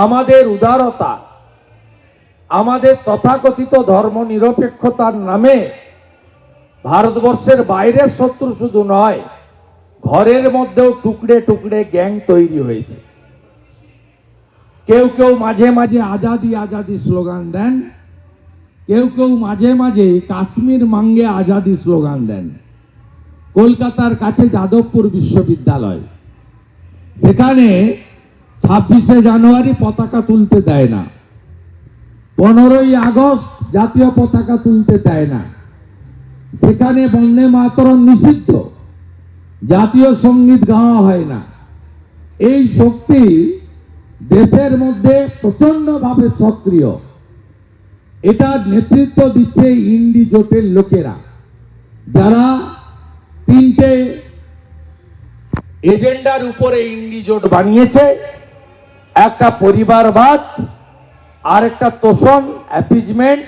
আমাদের উদারতা, আমাদের তথাকথিত ধর্মনিরপেক্ষতার নামে ভারতবর্ষের বাইরের শত্রু শুধু নয়, ঘরের মধ্যেও টুকরে টুকরে গ্যাং তৈরি হয়েছে। কেউ কেউ মাঝে মাঝে আজাদি আজাদি স্লোগান দেন, কেউ কেউ মাঝে মাঝে কাশ্মীর মাঙ্গে আজাদি স্লোগান দেন। কলকাতার কাছে যাদবপুর বিশ্ববিদ্যালয়, সেখানে 26শে জানুয়ারি পতাকা তুলতে দেয় না, 15ই আগস্ট জাতীয় পতাকা তুলতে দেয় না, সেখানে বন্দে মাতরম নিষিদ্ধ, জাতীয় সঙ্গীত গাওয়া হয় না। এই শক্তি দেশের মধ্যে প্রচন্ডভাবে সক্রিয়। এটার নেতৃত্ব দিচ্ছে ইন্ডি জোটের লোকেরা, যারা 3টে এজেন্ডার উপরে ইন্ডি জোট বানিয়েছে। একটা পরিবারবাদ, আরেকটা তোষণ অ্যাপিজমেন্ট,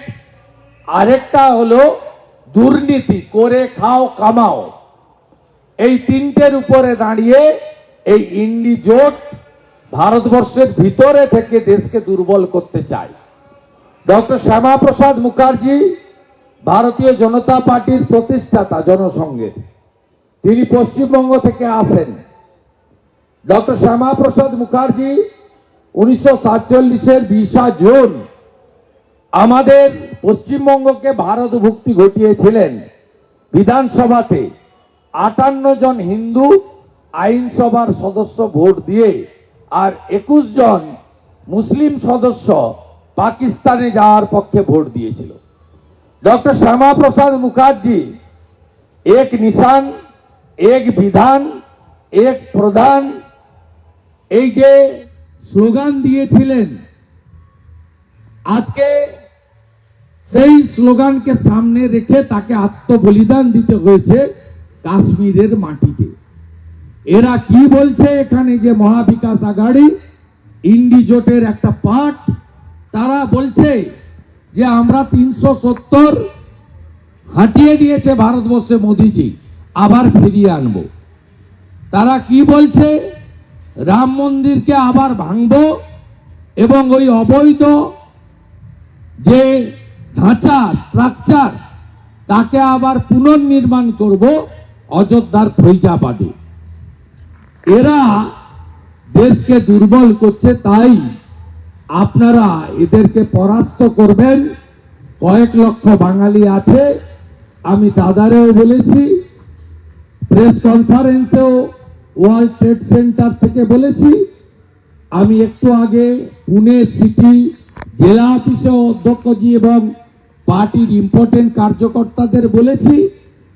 আরেকটা হলো দুর্নীতি, করে খাও কামাও। এই 3টের উপরে দাঁড়িয়ে এই ইন্ডি জোট ভারতবর্ষের ভিতরে থেকে দেশকে দুর্বল করতে চায়। ডক্টর শ্যামাপ্রসাদ মুখার্জি ভারতীয় জনতা পার্টির প্রতিষ্ঠাতা জনসংঘের, তিনি পশ্চিমবঙ্গ থেকে আসেন। ডক্টর শ্যামাপ্রসাদ মুখার্জি 1947-এর 20 জুন আমাদের পশ্চিমবঙ্গকে ভারতভুক্তি ঘটিয়েছিলেন। বিধানসভাতে 58 জন হিন্দু আইনসভার সদস্য ভোট দিয়ে আর 21 জন মুসলিম সদস্য পাকিস্তানে যাওয়ার পক্ষে ভোট দিয়েছিল। ডক্টর শ্যামাপ্রসাদ মুখার্জি এক নিশান, এক বিধান, এক প্রধান, এই যে স্লোগান দিয়েছিলেন, আজকে সেই স্লোগানকে সামনে রেখে তাকে আত্মবলিদান দিতে হয়েছে কাশ্মীরের মাটিতে। এরা কি বলছে এখানে যে মহাবিকাশ আঘাড়ি ইন্ডি জোটের একটা পার্ট, তারা বলছে যে আমরা 370 হাঁটিয়ে দিয়েছে ভারতবর্ষে মোদিজি, আবার ফিরিয়ে আনব। তারা কি বলছে, রাম মন্দিরকে আবার ভাঙব এবং ওই অবৈধ যে ঢাঁচা স্ট্রাকচার তাকে আবার পুনর্নির্মাণ করব অযোধ্যার ফৈজাবাদে। এরা দেশকে দুর্বল করছে, তাই আপনারা এদেরকে পরাস্ত করবেন। কয়েক লক্ষ বাঙালি আছে, আমি দাদারেও বলেছি, প্রেস কনফারেন্সেও ওয়ার্ল্ড ট্রেড সেন্টার থেকে বলেছি, আমি একটু আগে পুনে সিটি জেলা অফিসে অধ্যক্ষজি এবং পার্টির ইম্পর্টেন্ট কার্যকর্তাদের বলেছি।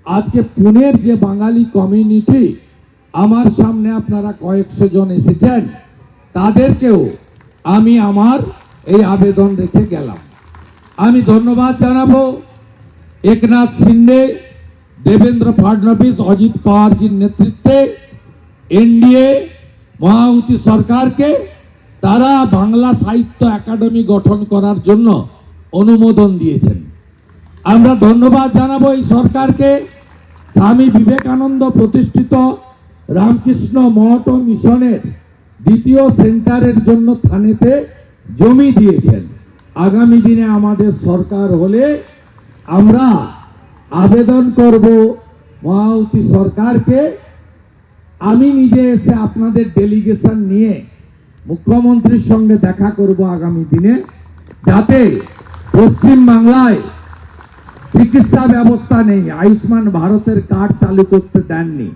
আজকে পুনের যে বাঙালি কমিউনিটি আমার সামনে আপনারা কয়েকশো জন এসেছেন, তাদেরকেও আমি আমার এই আবেদন রেখে গেলাম। আমি ধন্যবাদ জানাবো একনাথ শিন্ডে, দেবেন্দ্র ফডনবিস, অজিত পাওয়ারজির নেতৃত্বে এনডিএ মায়াবতী সরকারকে। তারা বাংলা সাহিত্য একাডেমি গঠন করার জন্য অনুমোদন দিয়েছেন। আমরা ধন্যবাদ জানাবো এই সরকারকে। স্বামী বিবেকানন্দ প্রতিষ্ঠিত রামকৃষ্ণ মঠ মিশনের 2য় সেন্টারের জন্য থানেতে জমি দিয়েছেন। আগামী দিনে আমাদের সরকার হলে আমরা আবেদন করব মায়াবতী সরকারকে। আমি নিজে এসে আপনাদের ডেলিগেশন নিয়ে মুখ্যমন্ত্রীর সঙ্গে দেখা করব আগামী দিনে, যাতে পশ্চিম বাংলায় চিকিৎসা ব্যবস্থা নেই, আয়ুষ্মান ভারতের কার্ড চালু করতে দেননি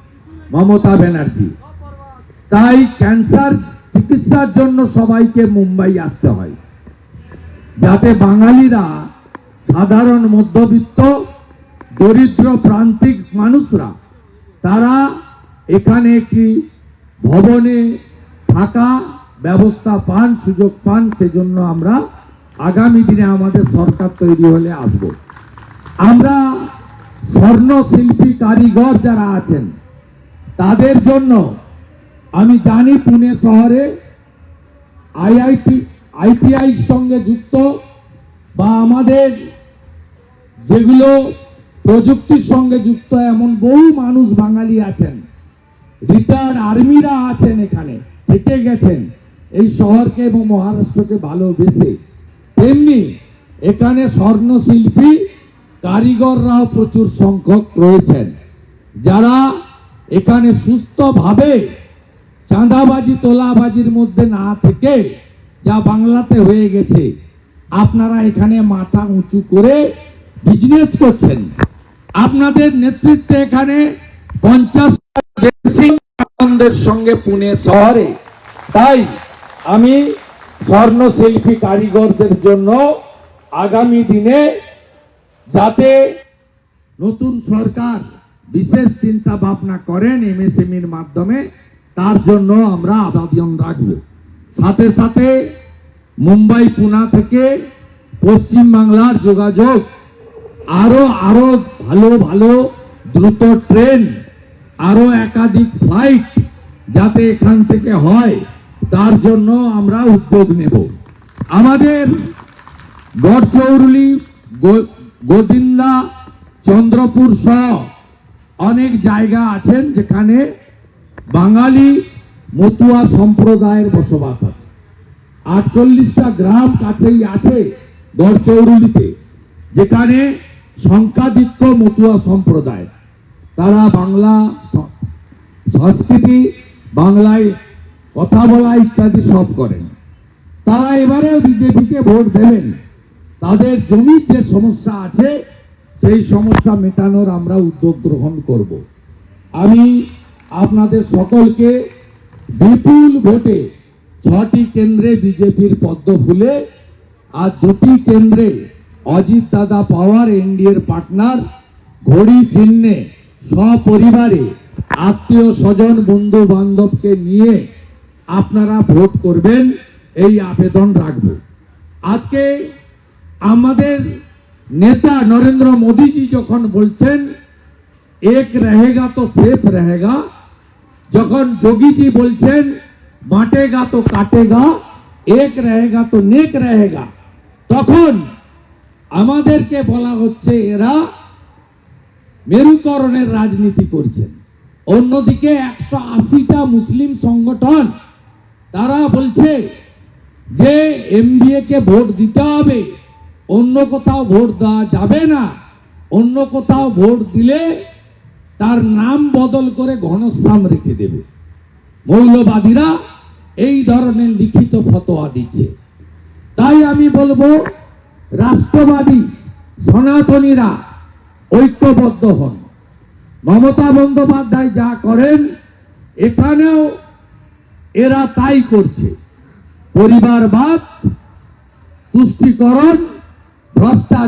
মমতা ব্যানার্জি, তাই ক্যান্সার চিকিৎসার জন্য সবাইকে মুম্বাই আসতে হয়, যাতে বাঙালিরা, সাধারণ মধ্যবিত্ত দরিদ্র প্রান্তিক মানুষরা, তারা এখানে একটি ভবনে থাকা ব্যবস্থা পান, সুযোগ পান। সেজন্য আমরা আগামী দিনে আমাদের সরকার তৈরি হলে আসব। আমরা স্বর্ণ শিল্পী কারিগর যারা আছেন তাদের জন্য, আমি জানি পুনে শহরে আইটিআই সঙ্গে যুক্ত বা আমাদের যেগুলো প্রযুক্তির সঙ্গে যুক্ত এমন বহু মানুষ বাঙালি আছেন, রিটায়ার্ড আর্মিরা আছেন, এখানে থেকে গেছেন, এই শহরকে এবং মহারাষ্ট্রকে ভালোবেসে, তেমনি এখানে স্বর্ণশিল্পী কারিগররাও প্রচুর সংখ্যক রয়েছেন, যারা এখানে সুস্থভাবে চাঁদাবাজি তোলাবাজির মধ্যে না থেকে যা বাংলাতে হয়ে গেছে, আপনারা এখানে মাথা উঁচু করে বিজনেস করছেন। আপনাদের নেতৃত্বে এখানে 50 আনন্দের সঙ্গে পুনে শহরে। তাই আমি স্বর্ণশিল্পী কারিগরদের জন্য আগামী দিনে যাতে নতুন সরকার বিশেষ চিন্তা ভাবনা করেন এমএসএমইর মাধ্যমে, তার জন্য আমরা আবেদন রাখব। সাথে সাথে মুম্বাই পুনা থেকে পশ্চিম বাংলার যোগাযোগ আরো ভালো ভালো দ্রুত ট্রেন, আরো একাধিক ফ্লাইট যাতে এখান থেকে হয়, তার জন্য আমরা উদ্যোগ নেব। আমাদের গড়চৌরুলি, গোদিন্দা, চন্দ্রপুর সহ অনেক জায়গা আছেন যেখানে বাঙালি মতুয়া সম্প্রদায়ের বসবাস আছে। 48টা গ্রাম কাছেই আছে গড়চৌরুলিতে, যেখানে সংখ্যাধিক্য মতুয়া সম্প্রদায়। তারা বাংলা সংস্কৃতি, বাংলায় কথা বলা ইত্যাদি সব করেন। তারা এবারেও বিজেপিকে ভোট দেবেন। তাদের জমির যে সমস্যা আছে সেই সমস্যা মেটানোর আমরা উদ্যোগ গ্রহণ করব। আমি আপনাদের সকলকে বিপুল ভোটে 6টি কেন্দ্রে বিজেপির পদ্ম ফুলে আর 2টি কেন্দ্রে অজিত দাদা পাওয়ার এনডিএর পার্টনার ঘড়ি চিহ্নে সপরিবারে আত্মীয় স্বজন বন্ধু বান্ধবকে নিয়ে আপনারা ভোট করবেন, এই আবেদন রাখব। আজকে আমাদের নেতা নরেন্দ্র মোদীজি যখন বলছেন এক रहेगा तो सेफ रहेगा, যখন যোগীজি বলছেন বাঁটেगा तो काटेगा, এক रहेगा तो नेक रहेगा, তখন আমাদেরকে বলা হচ্ছে এরা মেরুকরণের রাজনীতি করছেন। অন্যদিকে 180টা মুসলিম সংগঠন তারা বলছে যে এমডিএ কে ভোট দিতে হবে, অন্য কোথাও ভোট দেওয়া যাবে না, অন্য কোথাও ভোট দিলে তার নাম বদল করে ঘনশ্যাম রেখে দেবে। মৌলবাদীরা এই ধরনের লিখিত ফতোয়া দিচ্ছে। তাই আমি বলবো রাষ্ট্রবাদী সনাতনীরা ঐক্যবদ্ধ হন। মমতা বন্দ্যোপাধ্যায় যা করেন এখানেও এরা তাই করছে। পরিবারবাদ, তুষ্টিকরণ, ভ্রষ্টাচার।